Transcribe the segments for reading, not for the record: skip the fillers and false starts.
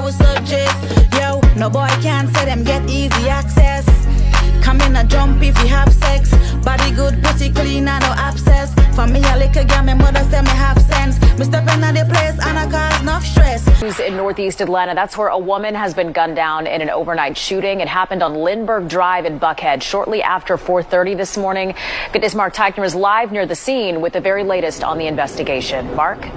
would suggest. Yo, no boy can say them get easy access. Come in a jump if you have sex. Body good, pussy clean and no abscess. For me a little girl, my mother say me have sense. Me step in the place and I cause enough stress. News in Northeast Atlanta, that's where a woman has been gunned down in an overnight shooting. It happened on Lindbergh Drive in Buckhead shortly after 4:30 this morning. Good news, Mark Teichner is live near the scene with the very latest on the investigation. Mark?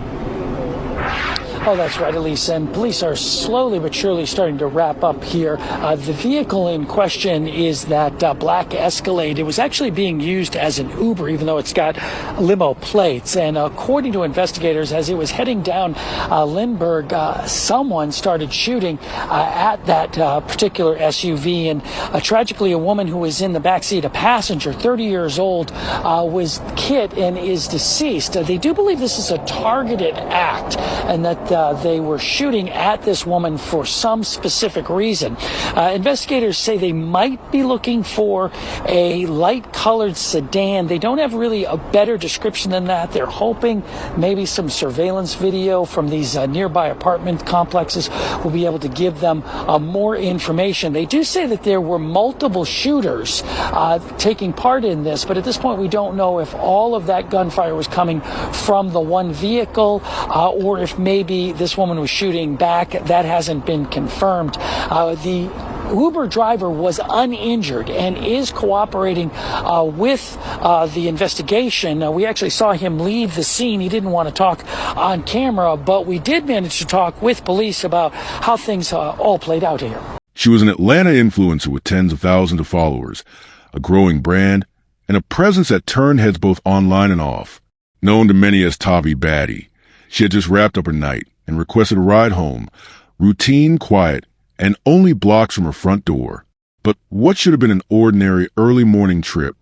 Oh, that's right, Elise. And police are slowly but surely starting to wrap up here. The vehicle in question is that black Escalade. It was actually being used as an Uber, even though it's got limo plates. And according to investigators, as it was heading down Lindbergh, someone started shooting at that particular SUV. And tragically, a woman who was in the backseat, a passenger, 30 years old, was hit and is deceased. They do believe this is a targeted act and that they were shooting at this woman for some specific reason. Investigators say they might be looking for a light-colored sedan. They don't have really a better description than that. They're hoping maybe some surveillance video from these nearby apartment complexes will be able to give them more information. They do say that there were multiple shooters taking part in this, but at this point we don't know if all of that gunfire was coming from the one vehicle or if maybe this woman was shooting back. That hasn't been confirmed. The Uber driver was uninjured and is cooperating with the investigation. We actually saw him leave the scene. He didn't want to talk on camera, but we did manage to talk with police about how things all played out here. She was an Atlanta influencer with tens of thousands of followers, a growing brand, and a presence that turned heads both online and off. Known to many as Tavi Baddie, she had just wrapped up her night and requested a ride home, routine, quiet, and only blocks from her front door. But what should have been an ordinary early morning trip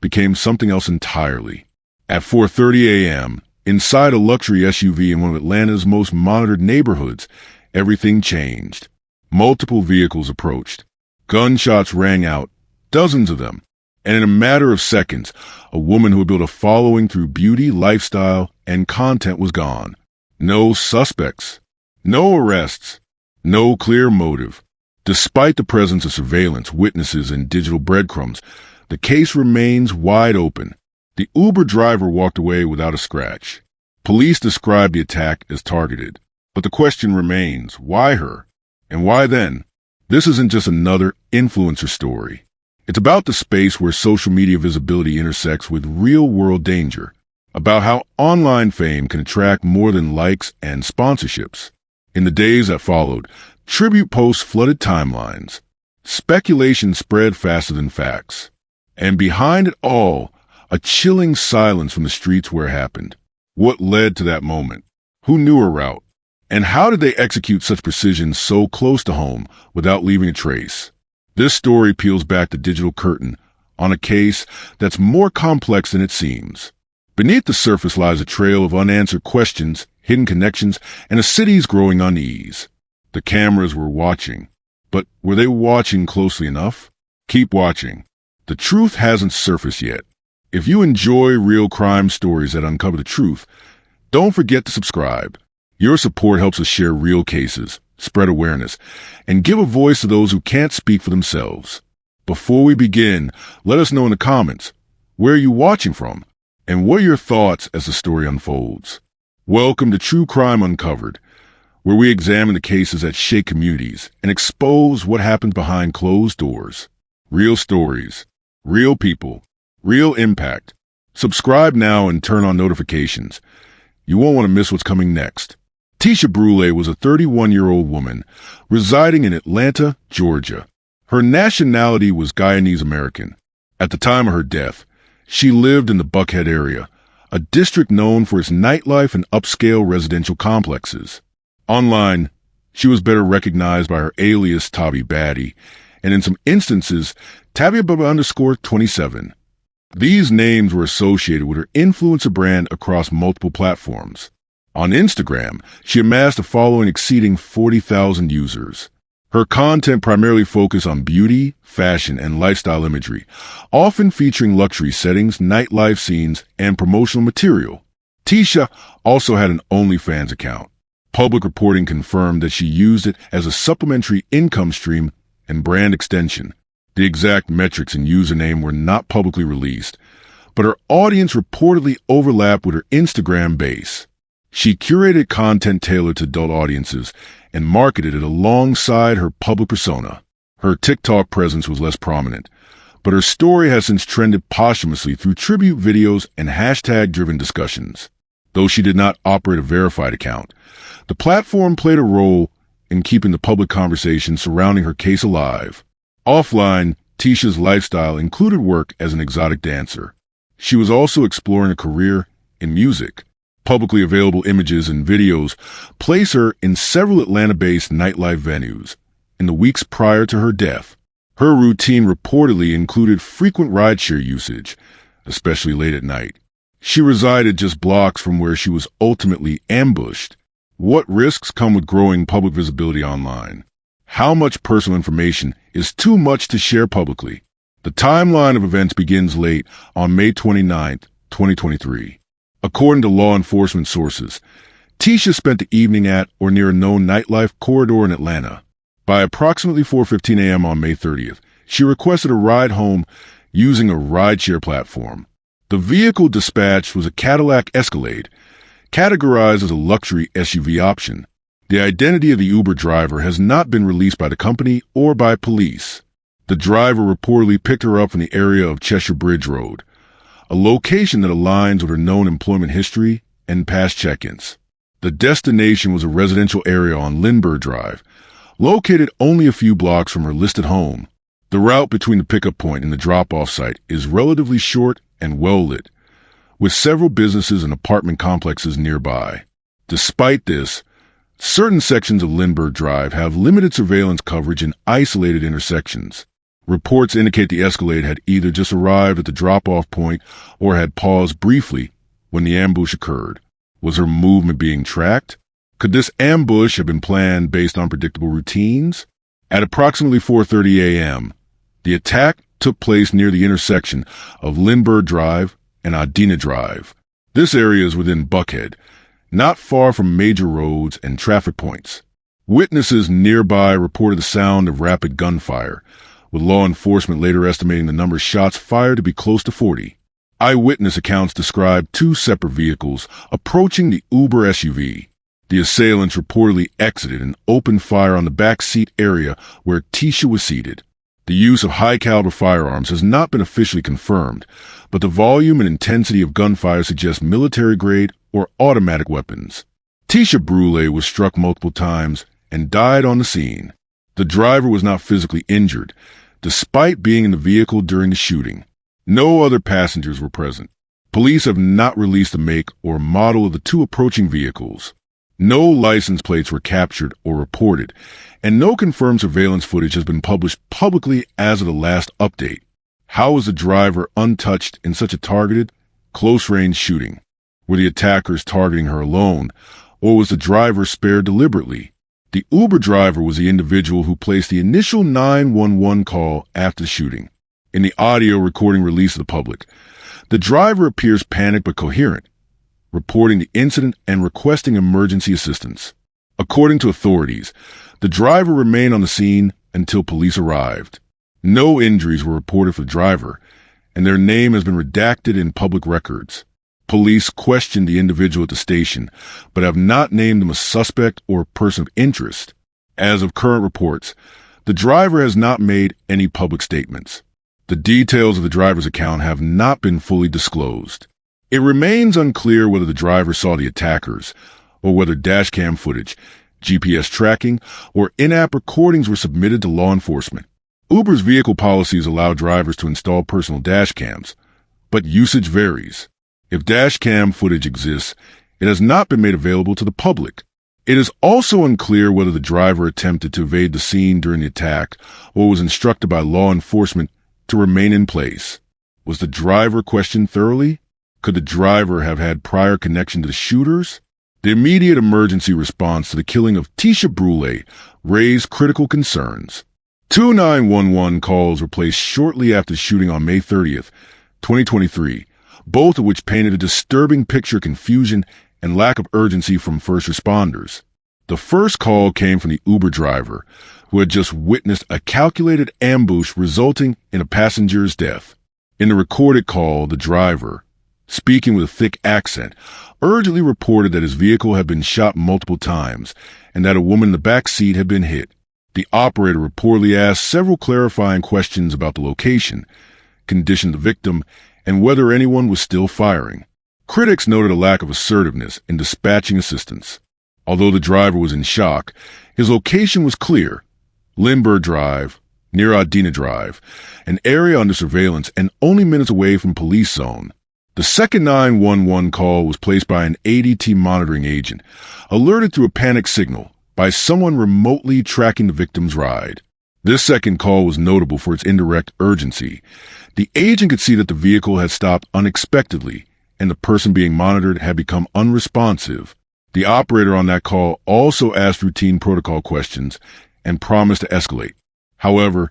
became something else entirely. At 4:30 a.m., inside a luxury SUV in one of Atlanta's most monitored neighborhoods, everything changed. Multiple vehicles approached. Gunshots rang out, dozens of them. And in a matter of seconds, a woman who had built a following through beauty, lifestyle, and content was gone. No suspects, no arrests, no clear motive. Despite the presence of surveillance, witnesses, and digital breadcrumbs, the case remains wide open. The Uber driver walked away without a scratch. Police described the attack as targeted. But the question remains, why her? And why then? This isn't just another influencer story. It's about the space where social media visibility intersects with real-world danger, about how online fame can attract more than likes and sponsorships. In the days that followed, tribute posts flooded timelines. Speculation spread faster than facts. And behind it all, a chilling silence from the streets where it happened. What led to that moment? Who knew her route? And how did they execute such precision so close to home without leaving a trace? This story peels back the digital curtain on a case that's more complex than it seems. Beneath the surface lies a trail of unanswered questions, hidden connections, and a city's growing unease. The cameras were watching, but were they watching closely enough? Keep watching. The truth hasn't surfaced yet. If you enjoy real crime stories that uncover the truth, don't forget to subscribe. Your support helps us share real cases, spread awareness, and give a voice to those who can't speak for themselves. Before we begin, let us know in the comments, where are you watching from? And what are your thoughts as the story unfolds? Welcome to True Crime Uncovered, where we examine the cases that shake communities and expose what happens behind closed doors. Real stories, real people, real impact. Subscribe now and turn on notifications. You won't want to miss what's coming next. Teisha Brewley was a 31-year-old woman residing in Atlanta, Georgia. Her nationality was Guyanese American. At the time of her death, she lived in the Buckhead area, a district known for its nightlife and upscale residential complexes. Online, she was better recognized by her alias Tavi Baddie, and in some instances, Tavia_27. These names were associated with her influencer brand across multiple platforms. On Instagram, she amassed a following exceeding 40,000 users. Her content primarily focused on beauty, fashion, and lifestyle imagery, often featuring luxury settings, nightlife scenes, and promotional material. Teisha also had an OnlyFans account, Public reporting confirmed that she used it as a supplementary income stream and brand extension. The exact metrics and username were not publicly released, but her audience reportedly overlapped with her Instagram base. She curated content tailored to adult audiences and marketed it alongside her public persona. Her TikTok presence was less prominent, but her story has since trended posthumously through tribute videos and hashtag-driven discussions. Though she did not operate a verified account, the platform played a role in keeping the public conversation surrounding her case alive. Offline, Teisha's lifestyle included work as an exotic dancer. She was also exploring a career in music. Publicly available images and videos place her in several Atlanta-based nightlife venues. In the weeks prior to her death, her routine reportedly included frequent rideshare usage, especially late at night. She resided just blocks from where she was ultimately ambushed. What risks come with growing public visibility online? How much personal information is too much to share publicly? The timeline of events begins late on May 29, 2023. According to law enforcement sources, Teisha spent the evening at or near a known nightlife corridor in Atlanta. By approximately 4:15 a.m. on May 30th, she requested a ride home using a rideshare platform. The vehicle dispatched was a Cadillac Escalade, categorized as a luxury SUV option. The identity of the Uber driver has not been released by the company or by police. The driver reportedly picked her up in the area of Cheshire Bridge Road, a location that aligns with her known employment history and past check-ins. The destination was a residential area on Lindbergh Drive, located only a few blocks from her listed home. The route between the pickup point and the drop-off site is relatively short and well-lit, with several businesses and apartment complexes nearby. Despite this, certain sections of Lindbergh Drive have limited surveillance coverage in isolated intersections. Reports indicate the Escalade had either just arrived at the drop-off point or had paused briefly when the ambush occurred. Was her movement being tracked? Could this ambush have been planned based on predictable routines? At approximately 4:30 a.m., the attack took place near the intersection of Lindbergh Drive and Adina Drive. This area is within Buckhead, not far from major roads and traffic points. Witnesses nearby reported the sound of rapid gunfire, with law enforcement later estimating the number of shots fired to be close to 40. Eyewitness accounts describe two separate vehicles approaching the Uber SUV. The assailants reportedly exited and opened fire on the back seat area where Teisha was seated. The use of high-caliber firearms has not been officially confirmed, but the volume and intensity of gunfire suggest military-grade or automatic weapons. Teisha Brewley was struck multiple times and died on the scene. The driver was not physically injured, despite being in the vehicle during the shooting. No other passengers were present. Police have not released the make or model of the two approaching vehicles. No license plates were captured or reported, and no confirmed surveillance footage has been published publicly as of the last update. How was the driver untouched in such a targeted, close-range shooting? Were the attackers targeting her alone, or was the driver spared deliberately? The Uber driver was the individual who placed the initial 911 call after the shooting. In the audio recording released to the public, the driver appears panicked but coherent, reporting the incident and requesting emergency assistance. According to authorities, the driver remained on the scene until police arrived. No injuries were reported for the driver, and their name has been redacted in public records. Police questioned the individual at the station, but have not named him a suspect or a person of interest. As of current reports, the driver has not made any public statements. The details of the driver's account have not been fully disclosed. It remains unclear whether the driver saw the attackers, or whether dashcam footage, GPS tracking, or in-app recordings were submitted to law enforcement. Uber's vehicle policies allow drivers to install personal dashcams, but usage varies. If dashcam footage exists, it has not been made available to the public. It is also unclear whether the driver attempted to evade the scene during the attack or was instructed by law enforcement to remain in place. Was the driver questioned thoroughly? Could the driver have had prior connection to the shooters? The immediate emergency response to the killing of Teisha Brewley raised critical concerns. 2 911 calls were placed shortly after the shooting on May 30th, 2023, both of which painted a disturbing picture of confusion and lack of urgency from first responders. The first call came from the Uber driver, who had just witnessed a calculated ambush resulting in a passenger's death. In the recorded call, the driver, speaking with a thick accent, urgently reported that his vehicle had been shot multiple times and that a woman in the back seat had been hit. The operator reportedly asked several clarifying questions about the location, condition of the victim, and whether anyone was still firing. Critics noted a lack of assertiveness in dispatching assistance. Although the driver was in shock, his location was clear: Lindbergh Drive, near Adina Drive, an area under surveillance and only minutes away from police zone. The second 911 call was placed by an ADT monitoring agent, alerted through a panic signal by someone remotely tracking the victim's ride. This second call was notable for its indirect urgency. The agent could see that the vehicle had stopped unexpectedly, and the person being monitored had become unresponsive. The operator on that call also asked routine protocol questions and promised to escalate. However,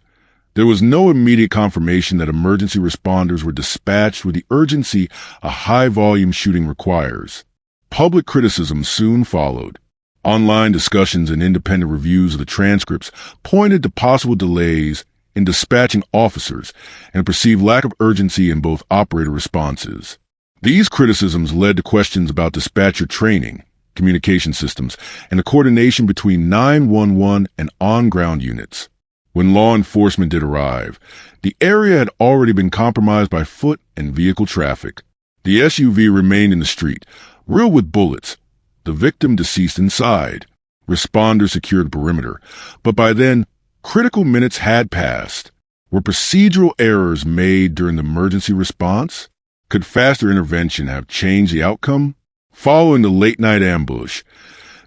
there was no immediate confirmation that emergency responders were dispatched with the urgency a high-volume shooting requires. Public criticism soon followed. Online discussions and independent reviews of the transcripts pointed to possible delays in dispatching officers and a perceived lack of urgency in both operator responses. These criticisms led to questions about dispatcher training, communication systems, and the coordination between 911 and on-ground units. When law enforcement did arrive, the area had already been compromised by foot and vehicle traffic. The SUV remained in the street, riddled with bullets. The victim deceased inside. Responders secured the perimeter, but by then, critical minutes had passed. Were procedural errors made during the emergency response? Could faster intervention have changed the outcome? Following the late-night ambush,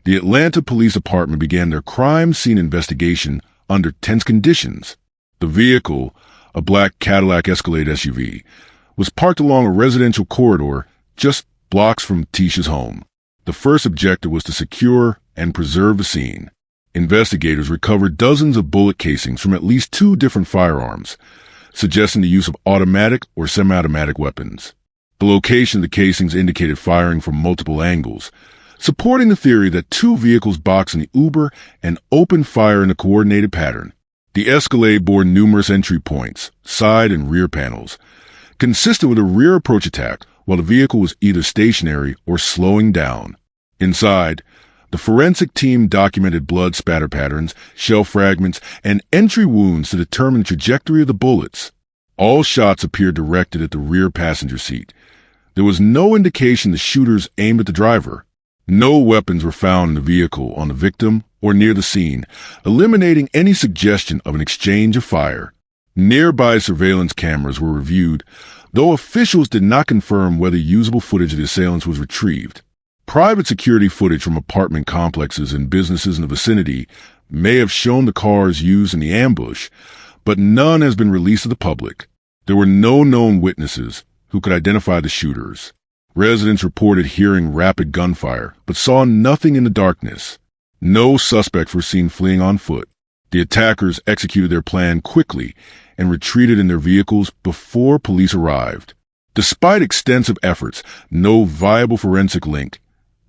the Atlanta Police Department began their crime scene investigation under tense conditions. The vehicle, a black Cadillac Escalade SUV, was parked along a residential corridor just blocks from Teisha's home. The first objective was to secure and preserve the scene. Investigators recovered dozens of bullet casings from at least 2 different firearms, suggesting the use of automatic or semi-automatic weapons. The location of the casings indicated firing from multiple angles, supporting the theory that 2 vehicles boxed in the Uber and opened fire in a coordinated pattern. The Escalade bore numerous entry points, side and rear panels, consistent with a rear approach attack, while the vehicle was either stationary or slowing down. Inside, the forensic team documented blood spatter patterns, shell fragments, and entry wounds to determine the trajectory of the bullets. All shots appeared directed at the rear passenger seat. There was no indication the shooters aimed at the driver. No weapons were found in the vehicle, on the victim, or near the scene, eliminating any suggestion of an exchange of fire. Nearby surveillance cameras were reviewed, though officials did not confirm whether usable footage of the assailants was retrieved. Private security footage from apartment complexes and businesses in the vicinity may have shown the cars used in the ambush, but none has been released to the public. There were no known witnesses who could identify the shooters. Residents reported hearing rapid gunfire, but saw nothing in the darkness. No suspects were seen fleeing on foot. The attackers executed their plan quickly and retreated in their vehicles before police arrived. Despite extensive efforts, no viable forensic link,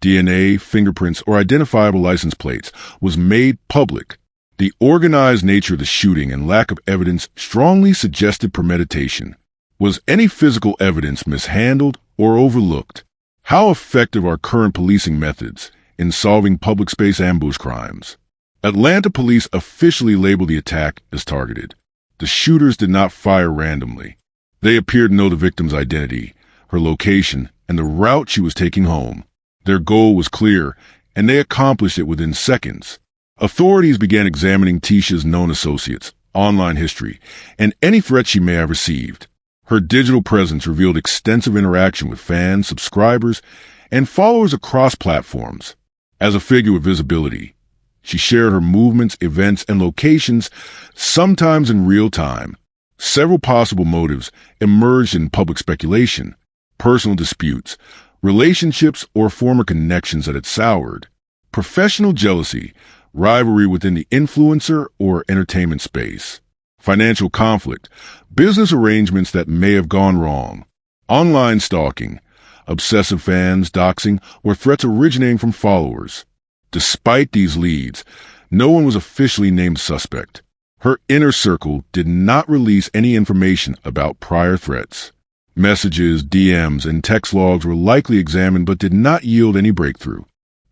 DNA, fingerprints, or identifiable license plates was made public. The organized nature of the shooting and lack of evidence strongly suggested premeditation. Was any physical evidence mishandled or overlooked? How effective are current policing methods in solving public space ambush crimes? Atlanta police officially labeled the attack as targeted. The shooters did not fire randomly. They appeared to know the victim's identity, her location, and the route she was taking home. Their goal was clear, and they accomplished it within seconds. Authorities began examining Teisha's known associates, online history, and any threats she may have received. Her digital presence revealed extensive interaction with fans, subscribers, and followers across platforms. As a figure with visibility, she shared her movements, events, and locations, sometimes in real time. Several possible motives emerged in public speculation: personal disputes, relationships, or former connections that had soured, professional jealousy, rivalry within the influencer or entertainment space, financial conflict, business arrangements that may have gone wrong, online stalking, obsessive fans, doxing, or threats originating from followers. Despite these leads, no one was officially named suspect. Her inner circle did not release any information about prior threats. Messages, DMs, and text logs were likely examined but did not yield any breakthrough.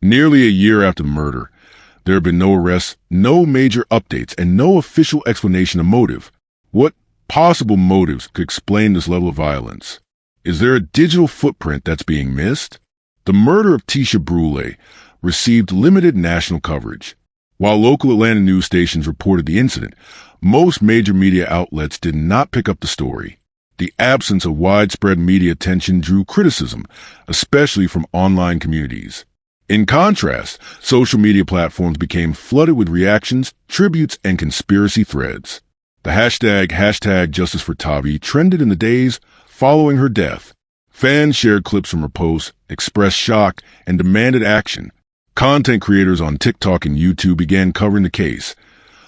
Nearly a year after the murder, there have been no arrests, no major updates, and no official explanation of motive. What possible motives could explain this level of violence? Is there a digital footprint that's being missed? The murder of Teisha Brewley received limited national coverage. While local Atlanta news stations reported the incident, most major media outlets did not pick up the story. The absence of widespread media attention drew criticism, especially from online communities. In contrast, social media platforms became flooded with reactions, tributes, and conspiracy threads. The hashtag Justice for Tavi trended in the days following her death. Fans shared clips from her posts, expressed shock, and demanded action. Content creators on TikTok and YouTube began covering the case,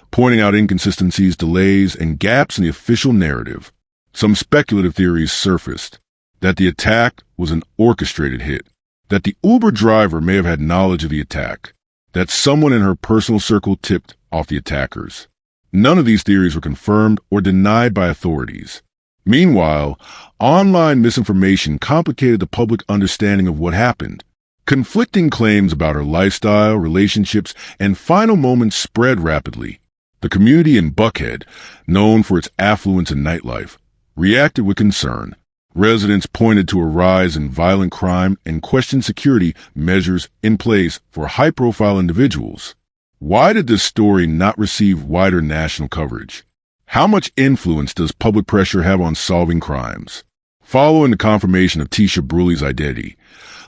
pointing out inconsistencies, delays, and gaps in the official narrative. Some speculative theories surfaced: that the attack was an orchestrated hit, that the Uber driver may have had knowledge of the attack, that someone in her personal circle tipped off the attackers. None of these theories were confirmed or denied by authorities. Meanwhile, online misinformation complicated the public understanding of what happened. Conflicting claims about her lifestyle, relationships, and final moments spread rapidly. The community in Buckhead, known for its affluence and nightlife, reacted with concern. Residents pointed to a rise in violent crime and questioned security measures in place for high-profile individuals. Why did this story not receive wider national coverage? How much influence does public pressure have on solving crimes? Following the confirmation of Teisha Brewley's identity,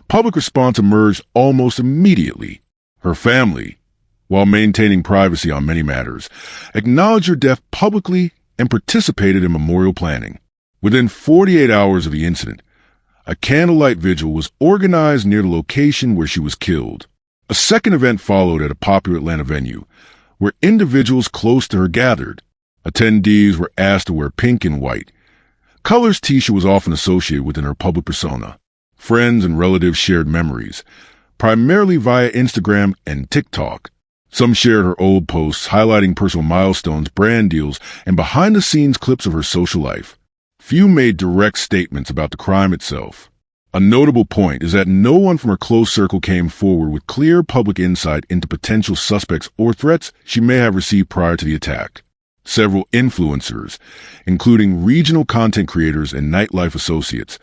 public response emerged almost immediately. Her family, while maintaining privacy on many matters, acknowledged her death publicly and participated in memorial planning. Within 48 hours of the incident, a candlelight vigil was organized near the location where she was killed. A second event followed at a popular Atlanta venue, where individuals close to her gathered. Attendees were asked to wear pink and white, colors Teisha was often associated with in her public persona. Friends and relatives shared memories, primarily via Instagram and TikTok. Some shared her old posts highlighting personal milestones, brand deals, and behind-the-scenes clips of her social life. Few made direct statements about the crime itself. A notable point is that no one from her close circle came forward with clear public insight into potential suspects or threats she may have received prior to the attack. Several influencers, including regional content creators and nightlife associates,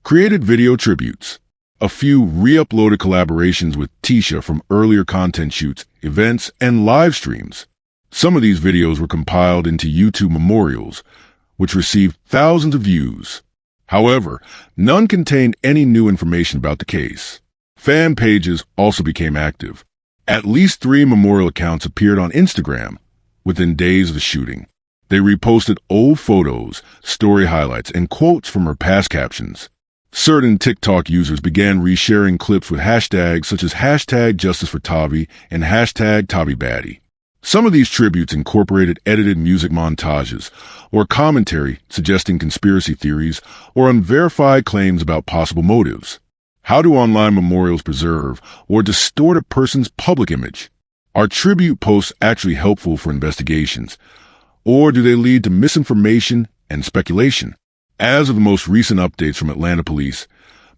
created video tributes. A few re-uploaded collaborations with Teisha from earlier content shoots, events, and live streams. Some of these videos were compiled into YouTube memorials, which received thousands of views. However, none contained any new information about the case. Fan pages also became active. At least 3 memorial accounts appeared on Instagram within days of the shooting. They reposted old photos, story highlights, and quotes from her past captions. Certain TikTok users began resharing clips with hashtags such as hashtag Justice for Tavi and hashtag TaviBaddie. Some of these tributes incorporated edited music montages or commentary suggesting conspiracy theories or unverified claims about possible motives. How do online memorials preserve or distort a person's public image? Are tribute posts actually helpful for investigations, or do they lead to misinformation and speculation? As of the most recent updates from Atlanta police,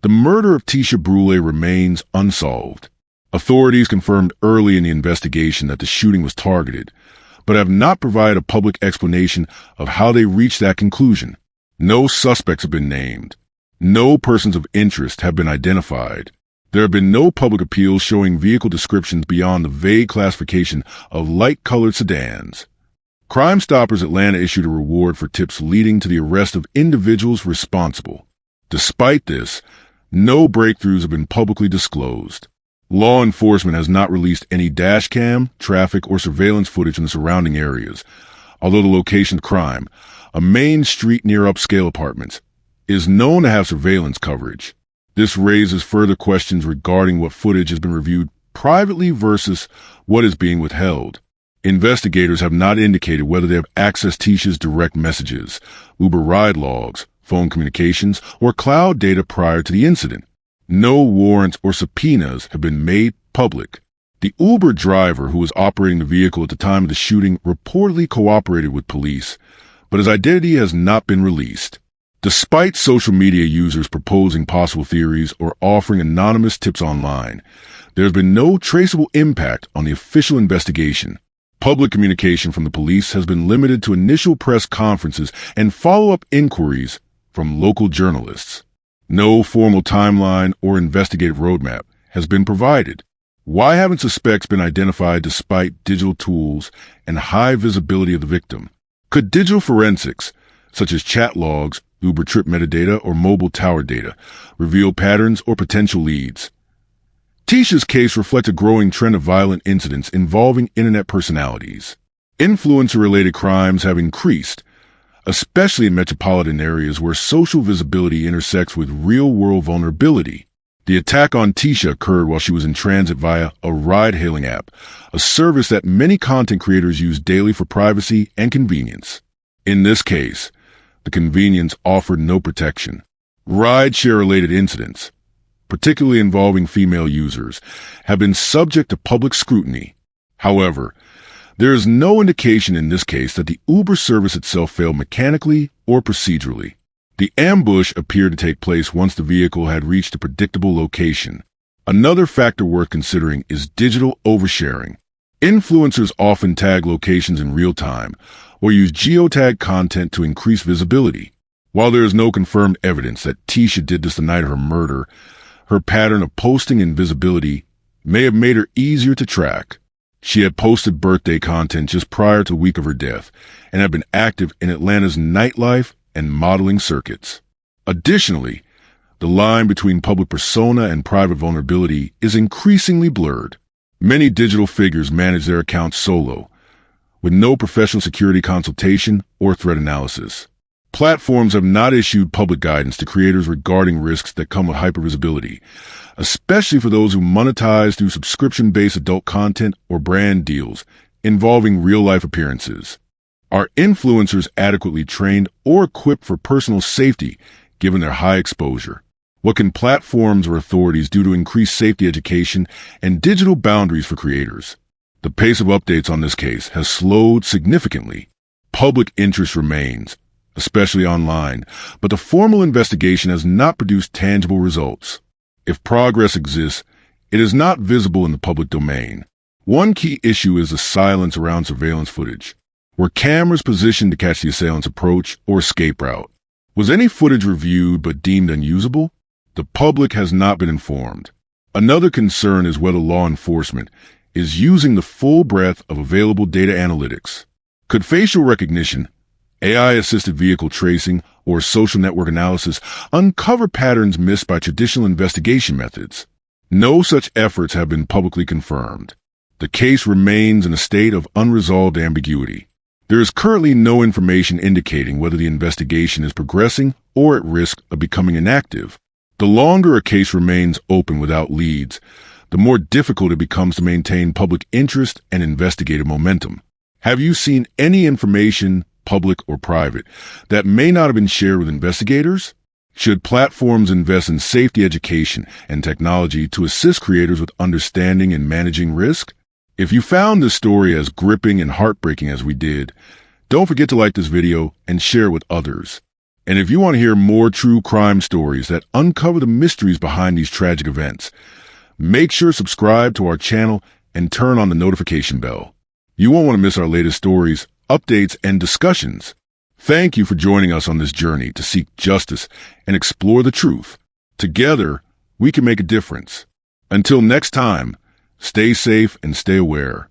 the murder of Teisha Brewley remains unsolved. Authorities confirmed early in the investigation that the shooting was targeted, but have not provided a public explanation of how they reached that conclusion. No suspects have been named. No persons of interest have been identified. There have been no public appeals showing vehicle descriptions beyond the vague classification of light-colored sedans. Crime Stoppers Atlanta issued a reward for tips leading to the arrest of individuals responsible. Despite this, no breakthroughs have been publicly disclosed. Law enforcement has not released any dashcam, traffic, or surveillance footage in the surrounding areas, although the location of crime, a main street near upscale apartments, is known to have surveillance coverage. This raises further questions regarding what footage has been reviewed privately versus what is being withheld. Investigators have not indicated whether they have accessed Teisha's direct messages, Uber ride logs, phone communications, or cloud data prior to the incident. No warrants or subpoenas have been made public. The Uber driver who was operating the vehicle at the time of the shooting reportedly cooperated with police, but his identity has not been released. Despite social media users proposing possible theories or offering anonymous tips online, there has been no traceable impact on the official investigation. Public communication from the police has been limited to initial press conferences and follow-up inquiries from local journalists. No formal timeline or investigative roadmap has been provided. Why haven't suspects been identified despite digital tools and high visibility of the victim? Could digital forensics, such as chat logs, Uber trip metadata, or mobile tower data, reveal patterns or potential leads? Teisha's case reflects a growing trend of violent incidents involving internet personalities. Influencer-related crimes have increased, especially in metropolitan areas where social visibility intersects with real-world vulnerability. The attack on Teisha occurred while she was in transit via a ride-hailing app, a service that many content creators use daily for privacy and convenience. In this case, the convenience offered no protection. Ride-share-related incidents, particularly involving female users, have been subject to public scrutiny. However, there is no indication in this case that the Uber service itself failed mechanically or procedurally. The ambush appeared to take place once the vehicle had reached a predictable location. Another factor worth considering is digital oversharing. Influencers often tag locations in real time or use geotag content to increase visibility. While there is no confirmed evidence that Teisha did this the night of her murder, her pattern of posting and visibility may have made her easier to track. She had posted birthday content just prior to the week of her death and had been active in Atlanta's nightlife and modeling circuits. Additionally, the line between public persona and private vulnerability is increasingly blurred. Many digital figures manage their accounts solo, with no professional security consultation or threat analysis. Platforms have not issued public guidance to creators regarding risks that come with hypervisibility, especially for those who monetize through subscription-based adult content or brand deals involving real-life appearances. Are influencers adequately trained or equipped for personal safety given their high exposure? What can platforms or authorities do to increase safety education and digital boundaries for creators? The pace of updates on this case has slowed significantly. Public interest remains, especially online, but the formal investigation has not produced tangible results. If progress exists, it is not visible in the public domain. One key issue is the silence around surveillance footage. Were cameras positioned to catch the assailant's approach or escape route? Was any footage reviewed but deemed unusable? The public has not been informed. Another concern is whether law enforcement is using the full breadth of available data analytics. Could facial recognition, AI-assisted vehicle tracing, or social network analysis uncover patterns missed by traditional investigation methods? No such efforts have been publicly confirmed. The case remains in a state of unresolved ambiguity. There is currently no information indicating whether the investigation is progressing or at risk of becoming inactive. The longer a case remains open without leads, the more difficult it becomes to maintain public interest and investigative momentum. Have you seen any information, public or private, that may not have been shared with investigators? Should platforms invest in safety education and technology to assist creators with understanding and managing risk? If you found this story as gripping and heartbreaking as we did, don't forget to like this video and share it with others. And if you want to hear more true crime stories that uncover the mysteries behind these tragic events, make sure to subscribe to our channel and turn on the notification bell. You won't want to miss our latest stories, updates, and discussions. Thank you for joining us on this journey to seek justice and explore the truth. Together, we can make a difference. Until next time, stay safe and stay aware.